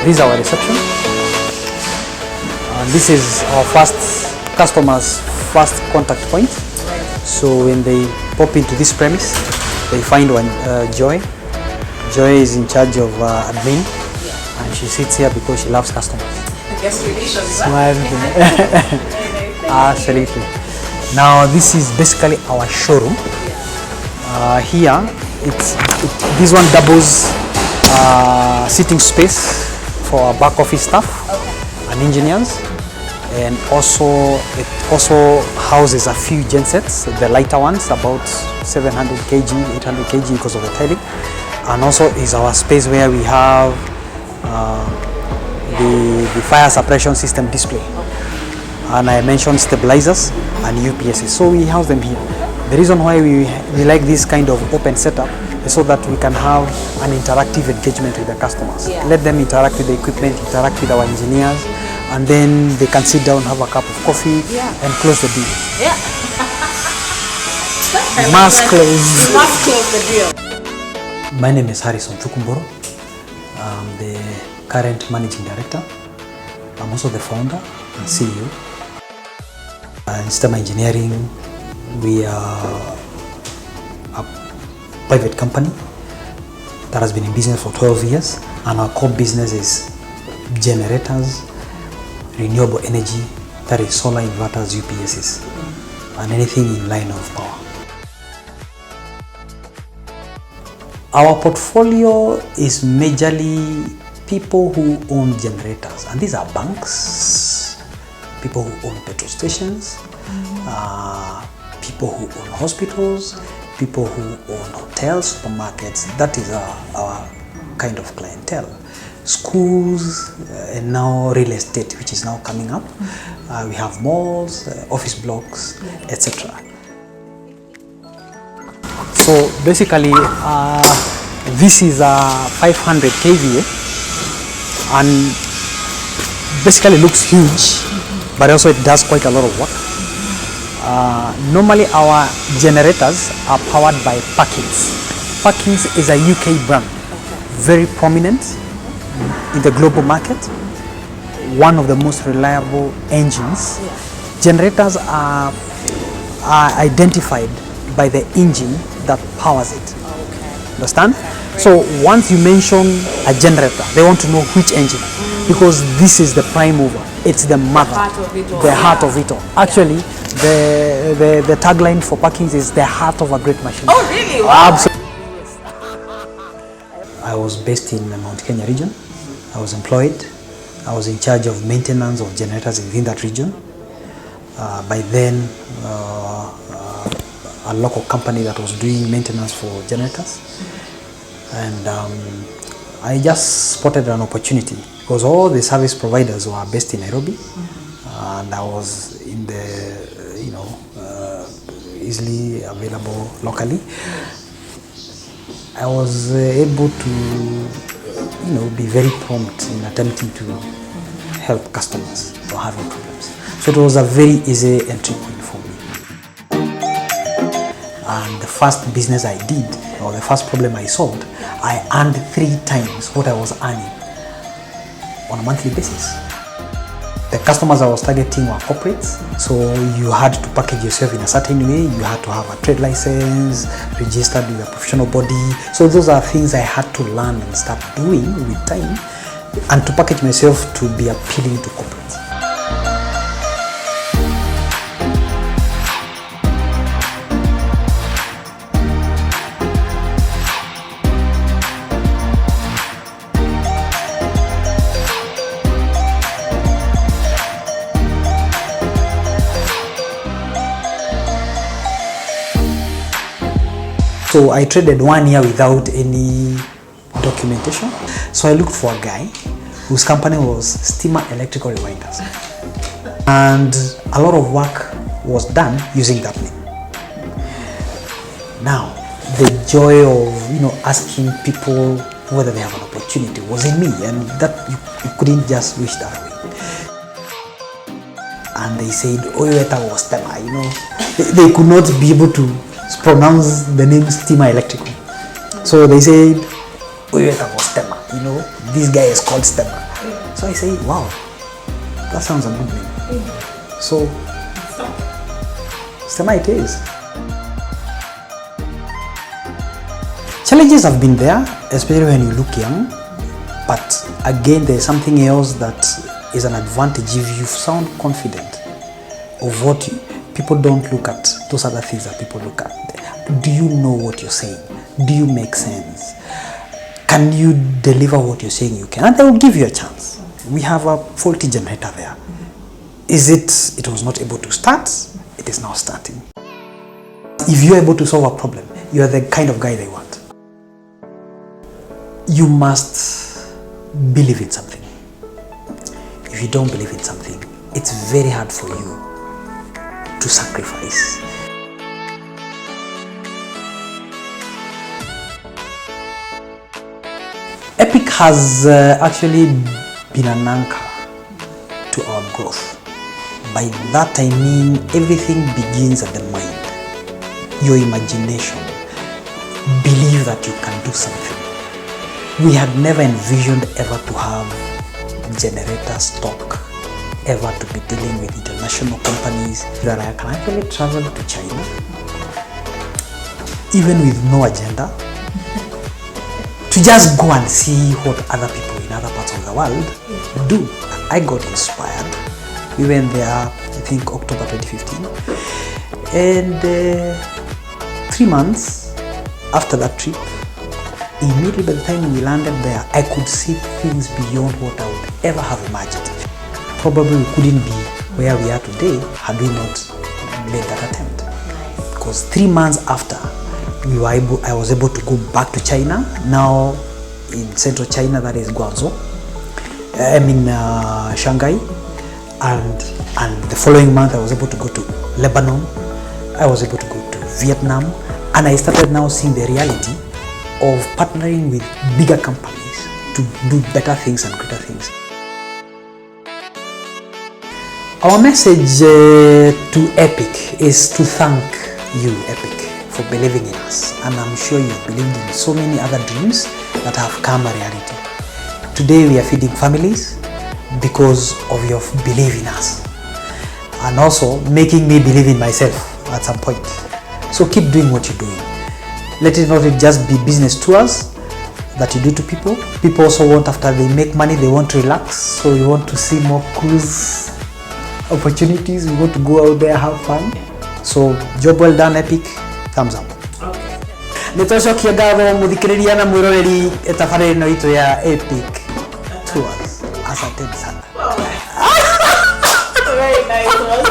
This is our reception. This is our customer's first contact point. So when they pop into this premise, they find Joy. Joy is in charge of admin, and she sits here because she loves customers. Yes, Absolutely. Now this is basically our showroom. Here, this one doubles sitting space for our back office staff and engineers, and it also houses a few gensets, the lighter ones, about 700 kg, 800 kg because of the tiling, and also is our space where we have the fire suppression system display, and I mentioned stabilizers and UPSs, so we house them here. The reason why we like this kind of open setup is so that we can have an interactive engagement with the customers. Yeah. Let them interact with the equipment, interact with our engineers, and then they can sit down, have a cup of coffee, and close the deal. Yeah. Must close. Must close the deal. My name is Harrison Thuku. I'm the current managing director. I'm also the founder and CEO. In Stema Engineering, we are a private company that has been in business for 12 years, and our core business is generators, renewable energy, that is solar inverters, UPSs, and anything in line of power. Our portfolio is majorly people who own generators, and these are banks, people who own petrol stations, people who own hospitals, people who own hotels, supermarkets. That is our kind of clientele. Schools, and now real estate, which is now coming up. We have malls, office blocks, etc. So basically, this is a 500 kVA, and basically looks huge, but also it does quite a lot of work. Normally our generators are powered by Parkins. Parkins is a UK brand, very prominent in the global market, one of the most reliable engines. Generators are identified by the engine that powers it. Understand? So once you mention a generator, they want to know which engine, because this is the prime mover. It's the mother, the heart of it all. Actually, the tagline for Parkins is the heart of a great machine. Oh, really? Wow. Absolutely. I was based in the Mount Kenya region. I was employed. I was in charge of maintenance of generators within that region. By then, a local company that was doing maintenance for generators. And I just spotted an opportunity because all the service providers were based in Nairobi, and I was in the, easily available locally. I was able to, be very prompt in attempting to help customers who are having problems. So it was a very easy entry point for me. And the first business I did, or the first problem I solved, I earned 3 times what I was earning on a monthly basis. The customers I was targeting were corporates, so you had to package yourself in a certain way. You had to have a trade license, registered with a professional body. So those are things I had to learn and start doing with time, and to package myself to be appealing to corporates. So I traded 1 year without any documentation. So I looked for a guy whose company was Stema Electrical Rewinders. And a lot of work was done using that name. Now, the joy of asking people whether they have an opportunity was in me, and that you couldn't just wish that away. And they said Oyueta was Stema, they could not be able to pronounce the name Stema Electrical. So they said Oyueta was Stema, this guy is called Stema. So I say, wow, that sounds a good name. So, Stema it is. Challenges have been there, especially when you look young. But again, there's something else that is an advantage if you sound confident of what people don't look at, those other things that people look at. Do you know what you're saying? Do you make sense? Can you deliver what you're saying you can? And they will give you a chance. We have a faulty generator there. It was not able to start, it is now starting. If you're able to solve a problem, you are the kind of guy they want. You must believe in something. If you don't believe in something, it's very hard for you to sacrifice. Epic has actually been an anchor to our growth. By that I mean everything begins at the mind. Your imagination. Believe that you can do something. We had never envisioned ever to have generator stock, ever to be dealing with international companies, that I can actually travel to China, even with no agenda, to just go and see what other people in other parts of the world do. I got inspired. We went there, I think October 2015, and 3 months after that trip, immediately by the time we landed there, I could see things beyond what I would ever have imagined. Probably we couldn't be where we are today had we not made that attempt. Because 3 months after, I was able to go back to China, now in central China, that is Guangzhou. I'm in Shanghai, and the following month I was able to go to Lebanon, I was able to go to Vietnam, and I started now seeing the reality of partnering with bigger companies to do better things and greater things. Our message to Epic is to thank you, Epic, for believing in us, and I'm sure you've believed in so many other dreams that have come a reality. Today we are feeding families because of your belief in us, and also making me believe in myself at some point. So keep doing what you're doing. Let it not just be business tours that you do to people. People also want, after they make money, they want to relax. So we want to see more cruise opportunities. We want to go out there, have fun. So job well done, Epic. Thumbs up. Nitocokia ngatho muthikiriria na mwiroreri tabarĩra ĩno ya Epic Tours. Asante sana. Very nice.